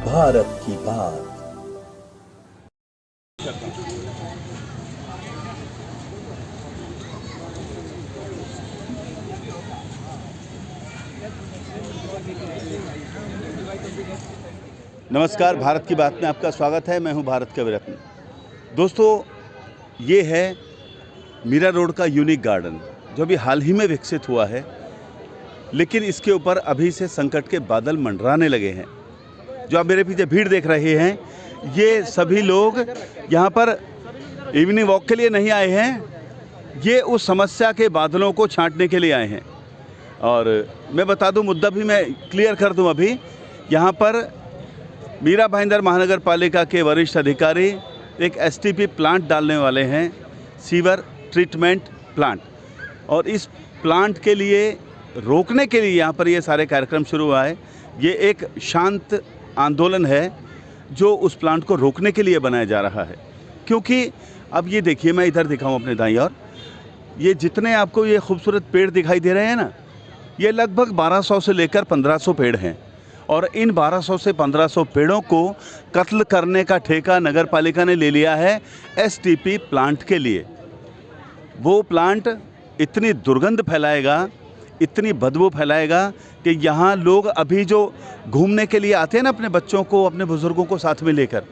भारत की बात। नमस्कार, भारत की बात में आपका स्वागत है। मैं हूं भारत कविरत्न। दोस्तों, ये है मीरा रोड का यूनिक गार्डन जो अभी हाल ही में विकसित हुआ है, लेकिन इसके ऊपर अभी से संकट के बादल मंडराने लगे हैं। जो आप मेरे पीछे भीड़ देख रहे हैं, ये सभी लोग यहाँ पर इवनिंग वॉक के लिए नहीं आए हैं, ये उस समस्या के बादलों को छांटने के लिए आए हैं। और मैं बता दूं, मुद्दा भी मैं क्लियर कर दूं। अभी यहाँ पर मीरा भाईंदर महानगर पालिका के वरिष्ठ अधिकारी एक एसटीपी प्लांट डालने वाले हैं, सीवर ट्रीटमेंट प्लांट। और इस प्लांट के लिए रोकने के लिए यहाँ पर ये सारे कार्यक्रम शुरू हुआ है। ये एक शांत आंदोलन है जो उस प्लांट को रोकने के लिए बनाया जा रहा है। क्योंकि अब ये देखिए, मैं इधर दिखाऊं अपने दाईं ओर, ये जितने आपको ये खूबसूरत पेड़ दिखाई दे रहे हैं ना, ये लगभग 1200 से लेकर 1500 पेड़ हैं। और इन 1200 से 1500 पेड़ों को कत्ल करने का ठेका नगर पालिका ने ले लिया है एसटीपी प्लांट के लिए। वो प्लांट इतनी दुर्गंध फैलाएगा, इतनी बदबू फैलाएगा कि यहाँ लोग अभी जो घूमने के लिए आते हैं ना, अपने बच्चों को, अपने बुज़ुर्गों को साथ में लेकर,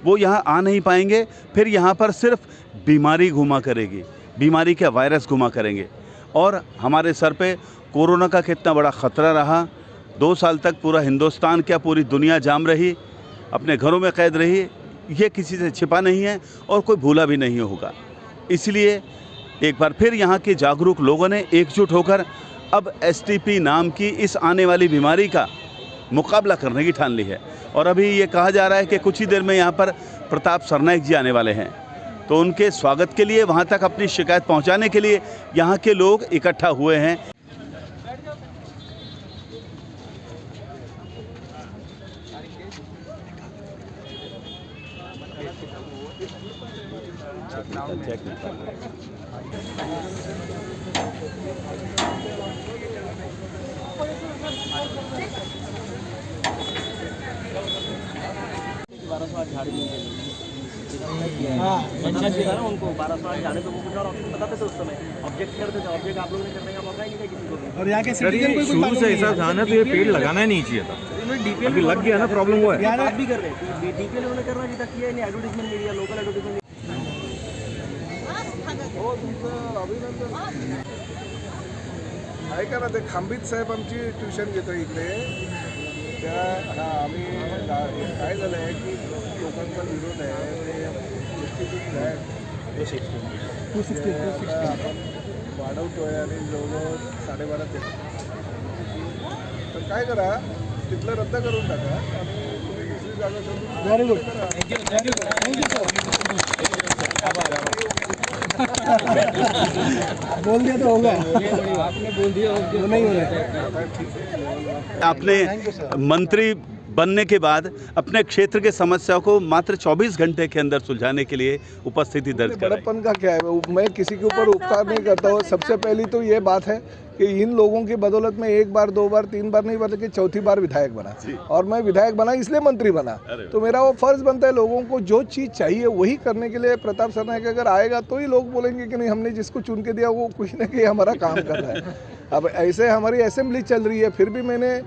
वो यहाँ आ नहीं पाएंगे। फिर यहाँ पर सिर्फ बीमारी घुमा करेगी, बीमारी के वायरस घुमा करेंगे। और हमारे सर पे कोरोना का कितना बड़ा ख़तरा रहा। 2 साल तक पूरा हिंदुस्तान, क्या पूरी दुनिया जाम रही, अपने घरों में कैद रही। ये किसी से छिपा नहीं है और कोई भूला भी नहीं होगा। इसलिए एक बार फिर यहाँ के जागरूक लोगों ने एकजुट होकर अब एसटीपी नाम की इस आने वाली बीमारी का मुकाबला करने की ठान ली है। और अभी ये कहा जा रहा है कि कुछ ही देर में यहाँ पर प्रताप सरनाइक जी आने वाले हैं, तो उनके स्वागत के लिए, वहाँ तक अपनी शिकायत पहुँचाने के लिए यहाँ के लोग इकट्ठा हुए हैं। उनको 1200 झाड़े तो वो कुछ और ऑप्शन बताते थे उस समय, ऑब्जेक्ट करते थे। ऑब्जेक्ट आप लोगों ने करने का मौका ही नहीं था किसी को भी। और यहाँ के सिटीजन को शुरू से ऐसा ध्यान है तो ये पेड़ लगाना ही नहीं चाहिए था। अभी लग गया ना, प्रॉब्लम हुआ है। आप भी कर रहे हैं, डीपीएल उन्होंने करना चाहिए था, किया ही नहीं। Advertisement media, local advertisement. ऐका ना, ते खांबीत साहेब आमची ट्युशन घेतो इकडे. त्या आम्ही काय झालं आहे की लोकांचा विरोध आहे ते आपण वाढवतोय आणि जवळजवळ 12.5 तर काय करा, तिथलं रद्द करून टाका आणि तुम्ही दुसरी जागा शोधून. व्हेरी गुड, बोल दिया तो होगा, आपने बोल दिया वो नहीं होगा। आपने मंत्री बनने के बाद अपने क्षेत्र के समस्या को मात्र 24 घंटे के अंदर सुलझाने के लिए उपस्थिति दर्ज कर। बड़प्पन का क्या है, मैं किसी के ऊपर उपकार नहीं करता हूँ। सबसे पहली तो ये बात है कि इन लोगों की बदौलत में 1 बार 2 बार 3 बार नहीं, बल्कि 4थी बार विधायक बना। और मैं विधायक बना इसलिए मंत्री बना, तो मेरा वो फर्ज बनता है लोगों को जो चीज़ चाहिए वही करने के लिए। प्रताप सरनाइक अगर आएगा तो ही लोग बोलेंगे कि नहीं, हमने जिसको चुन के दिया वो कुछ ना कहीं हमारा काम कर रहा है। अब ऐसे हमारी असेंबली चल रही है, फिर भी मैंने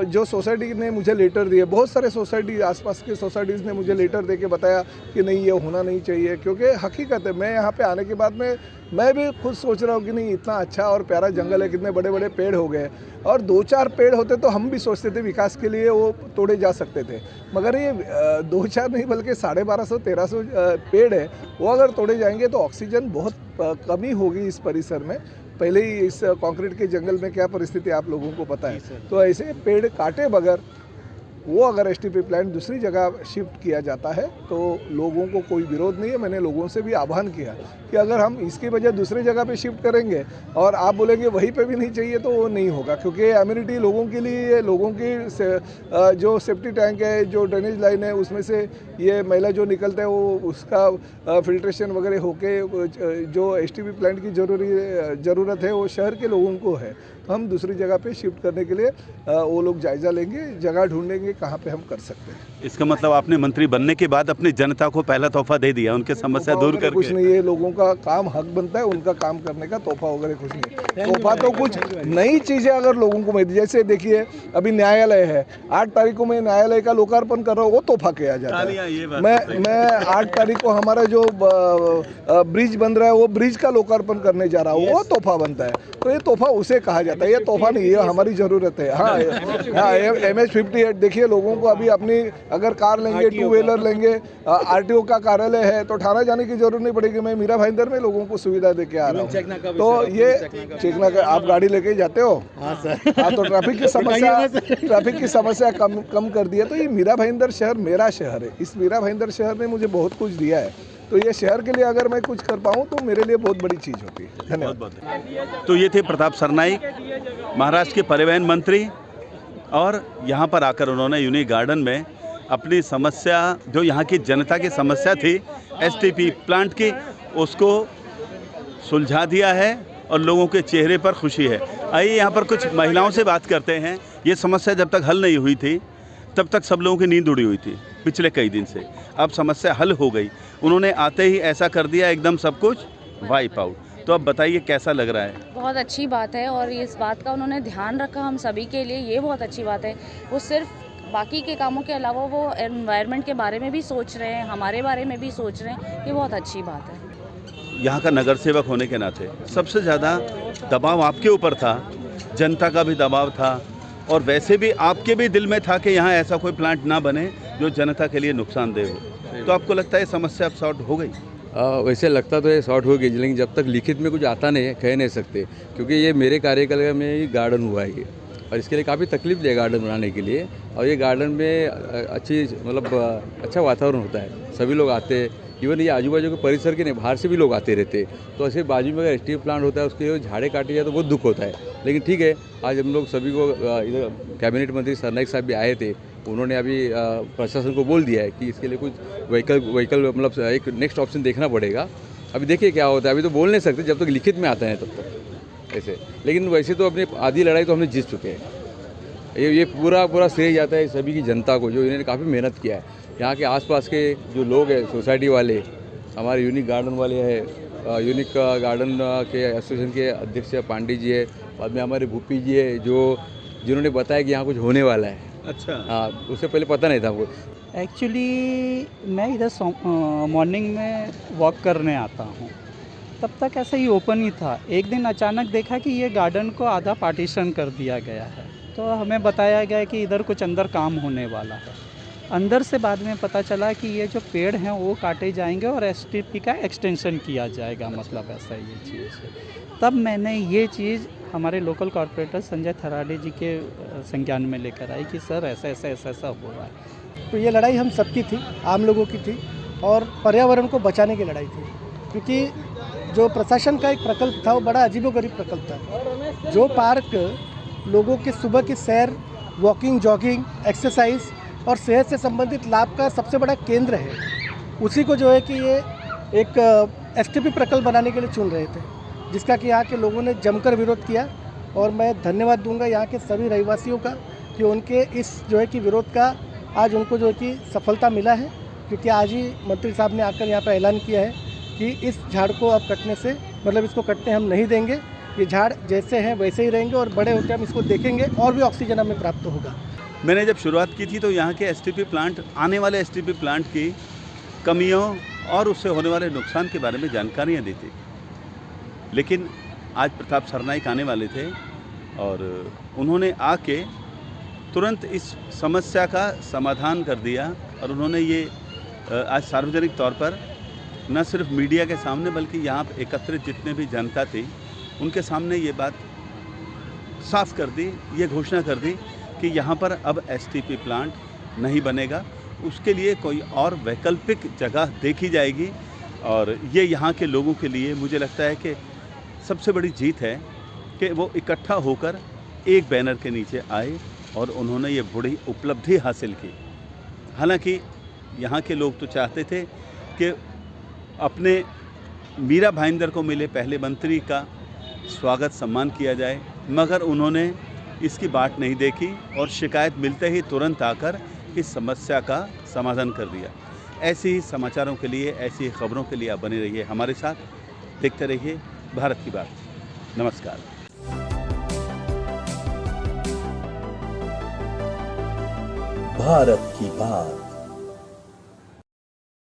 जो सोसाइटी ने मुझे लेटर दिए, बहुत सारे सोसाइटी, आसपास के सोसाइटीज़ ने मुझे लेटर दे के बताया कि नहीं, ये होना नहीं चाहिए। क्योंकि हकीकत है, मैं यहाँ पे आने के बाद में मैं भी खुद सोच रहा हूँ कि नहीं, इतना अच्छा और प्यारा जंगल है, कितने बड़े बड़े पेड़ हो गए। और 2-4 पेड़ होते तो हम भी सोचते थे विकास के लिए वो तोड़े जा सकते थे, मगर ये 2-4 नहीं बल्कि 1250-1300 पेड़ है, वो अगर तोड़े जाएंगे तो ऑक्सीजन बहुत कमी होगी इस परिसर में। पहले ही इस कंक्रीट के जंगल में क्या परिस्थिति आप लोगों को पता है। तो ऐसे पेड़ काटे बगैर वो अगर एसटीपी प्लांट दूसरी जगह शिफ्ट किया जाता है तो लोगों को कोई विरोध नहीं है। मैंने लोगों से भी आह्वान किया कि अगर हम इसकी वजह दूसरी जगह पे शिफ्ट करेंगे और आप बोलेंगे वहीं पे भी नहीं चाहिए तो वो नहीं होगा, क्योंकि एम्यूनिटी लोगों के लिए, लोगों की जो सेफ्टी टैंक है, जो ड्रेनेज लाइन है, उसमें से ये मैला जो निकलता है वो उसका फिल्ट्रेशन वगैरह होके जो एसटीपी प्लांट की ज़रूरत है वो शहर के लोगों को है। तो हम दूसरी जगह पे शिफ्ट करने के लिए वो लोग जायज़ा लेंगे, जगह ढूंढेंगे कहाँ पे हम कर सकते हैं। इसका मतलब आपने मंत्री बनने के बाद अपनी जनता को पहला तोहफा दे दिया, उनके समस्या दूर करके। कुछ नहीं है, लोगों का काम हक बनता है, उनका काम करने का तोहफा वगैरह कुछ नहीं। तोहफा तो कुछ नई चीज़ें अगर लोगों को मिलती, जैसे देखिए अभी न्यायालय है, 8 तारीख को मैं न्यायालय का लोकार्पण कर रहा हूँ, वो तोहफा किया जाता है। मैं 8 तारीख को हमारा जो ब्रिज बन रहा है वो ब्रिज का लोकार्पण करने जा रहा हूँ, वो तोहफा बनता है। तो ये तोहफा उसे कहा जाता है, ये तोहफा नहीं, ये हमारी ज़रूरत है। हाँ MH58 देखिए, लोगों को अभी अपनी अगर कार लेंगे, 2 व्हीलर लेंगे, RTO का कार्यालय है तो थाना जाने की जरूरत नहीं पड़ेगी। मैं मीरा भाईंदर में लोगों को सुविधा दे के आ रहा हूँ। तो ये चेकना का आप गाड़ी लेके जाते हो? हाँ सर। हाँ, तो ट्रैफिक की समस्या कम कर दी है। तो ये मीरा भाईंदर शहर मेरा शहर है, इस मीरा भाईंदर शहर ने मुझे बहुत कुछ दिया है, तो ये शहर के लिए अगर मैं कुछ कर पाऊँ तो मेरे लिए बहुत बड़ी चीज़ होती है। धन्यवाद। तो ये थे प्रताप सरनाईक, महाराष्ट्र के परिवहन मंत्री, और यहाँ पर आकर उन्होंने यूनिक गार्डन में अपनी समस्या, जो यहाँ की जनता की समस्या थी STP प्लांट की, उसको सुलझा दिया है और लोगों के चेहरे पर खुशी है। आइए यहाँ पर कुछ महिलाओं से बात करते हैं। ये समस्या जब तक हल नहीं हुई थी तब तक सब लोगों की नींद उड़ी हुई थी पिछले कई दिन से। अब समस्या हल हो गई, उन्होंने आते ही ऐसा कर दिया, एकदम सब कुछ वाइप आउट। तो अब बताइए कैसा लग रहा है? बहुत अच्छी बात है, और इस बात का उन्होंने ध्यान रखा हम सभी के लिए, ये बहुत अच्छी बात है। वो सिर्फ बाकी के कामों के अलावा वो एनवायरनमेंट के बारे में भी सोच रहे हैं, हमारे बारे में भी सोच रहे हैं, ये बहुत अच्छी बात है। यहाँ का नगर सेवक होने के नाते सबसे ज़्यादा दबाव आपके ऊपर था, जनता का भी दबाव था, और वैसे भी आपके भी दिल में था कि यहाँ ऐसा कोई प्लांट ना बने जो जनता के लिए नुकसानदेह हो। तो आपको लगता है समस्या अब सॉर्ट हो गई? वैसे लगता तो ये शॉर्ट हो गई, लेकिन जब तक लिखित में कुछ आता नहीं है कह नहीं सकते, क्योंकि ये मेरे कार्यकाल में ही गार्डन हुआ है ये, और इसके लिए काफ़ी तकलीफ दी है गार्डन बनाने के लिए। और ये गार्डन में अच्छी मतलब अच्छा वातावरण होता है, सभी लोग आते हैं, इवन ये आजू बाजू के परिसर के नहीं, बाहर से भी लोग आते रहते। तो ऐसे बाजू में अगर STP प्लांट होता है, उसके झाड़े काटे जाए तो बहुत दुख होता है। लेकिन ठीक है, आज हम लोग सभी को इधर कैबिनेट मंत्री सरनाईक साहब भी आए थे, उन्होंने अभी प्रशासन को बोल दिया है कि इसके लिए कुछ व्हीकल मतलब एक नेक्स्ट ऑप्शन देखना पड़ेगा। अभी देखिए क्या होता है, अभी तो बोल नहीं सकते जब तक लिखित में आता है तब तक ऐसे। लेकिन वैसे तो अपनी आधी लड़ाई तो हमने जीत चुके हैं। ये पूरा श्रेय जाता है सभी की जनता को, जो इन्होंने काफ़ी मेहनत किया है। यहाँ के आसपास के जो लोग हैं, सोसाइटी वाले, हमारे यूनिक गार्डन वाले हैं, यूनिक गार्डन के एसोसिएशन के अध्यक्ष पांडे जी है, बाद में हमारे भूपी जी है, जिन्होंने बताया कि यहाँ कुछ होने वाला है। अच्छा। हाँ, उससे पहले पता नहीं था हमको। एक्चुअली मैं इधर मॉर्निंग में वॉक करने आता हूँ, तब तक ऐसा ही ओपन ही था। एक दिन अचानक देखा कि ये गार्डन को आधा पार्टीशन कर दिया गया है, तो हमें बताया गया कि इधर कुछ अंदर काम होने वाला है। अंदर से बाद में पता चला कि ये जो पेड़ हैं वो काटे जाएंगे और STP का एक्सटेंशन किया जाएगा, मतलब ऐसा ये चीज़ है। तब मैंने ये चीज़ हमारे लोकल कॉरपोरेटर संजय थराडे जी के संज्ञान में लेकर आई कि सर ऐसा हो रहा है। तो ये लड़ाई हम सबकी थी, आम लोगों की थी, और पर्यावरण को बचाने की लड़ाई थी। क्योंकि जो प्रशासन का एक प्रकल्प था वो बड़ा अजीबोगरीब प्रकल्प था। जो पार्क लोगों के सुबह की सैर, वॉकिंग, जॉगिंग, एक्सरसाइज और सेहत से संबंधित लाभ का सबसे बड़ा केंद्र है, उसी को जो है कि ये एक STP प्रकल्प बनाने के लिए चुन रहे थे, जिसका कि यहाँ के लोगों ने जमकर विरोध किया। और मैं धन्यवाद दूंगा यहाँ के सभी रहवासियों का कि उनके इस जो है कि विरोध का आज उनको जो है कि सफलता मिला है। क्योंकि आज ही मंत्री साहब ने आकर यहाँ पर ऐलान किया है कि इस झाड़ को अब कटने से, मतलब इसको कटने हम नहीं देंगे, ये झाड़ जैसे हैं वैसे ही रहेंगे, और बड़े होकर हम इसको देखेंगे और भी ऑक्सीजन हमें प्राप्त होगा। मैंने जब शुरुआत की थी तो यहाँ के STP प्लांट, आने वाले STP प्लांट की कमियों और उससे होने वाले नुकसान के बारे में जानकारियाँ दी थी। लेकिन आज प्रताप सरनाईक आने वाले थे और उन्होंने आके तुरंत इस समस्या का समाधान कर दिया। और उन्होंने ये आज सार्वजनिक तौर पर न सिर्फ मीडिया के सामने बल्कि यहाँ पर एकत्रित जितने भी जनता थी उनके सामने ये बात साफ कर दी, ये घोषणा कर दी कि यहाँ पर अब STP प्लांट नहीं बनेगा, उसके लिए कोई और वैकल्पिक जगह देखी जाएगी। और ये यहाँ के लोगों के लिए मुझे लगता है कि सबसे बड़ी जीत है कि वो इकट्ठा होकर एक बैनर के नीचे आए और उन्होंने ये बड़ी उपलब्धि हासिल की। हालांकि यहाँ के लोग तो चाहते थे कि अपने मीरा भाईंदर को मिले पहले मंत्री का स्वागत सम्मान किया जाए, मगर उन्होंने इसकी बाट नहीं देखी और शिकायत मिलते ही तुरंत आकर इस समस्या का समाधान कर दिया। ऐसे ही समाचारों के लिए, ऐसी ही खबरों के लिए आप बने रहिए हमारे साथ, देखते रहिए भारत की बात। नमस्कार। भारत की बात।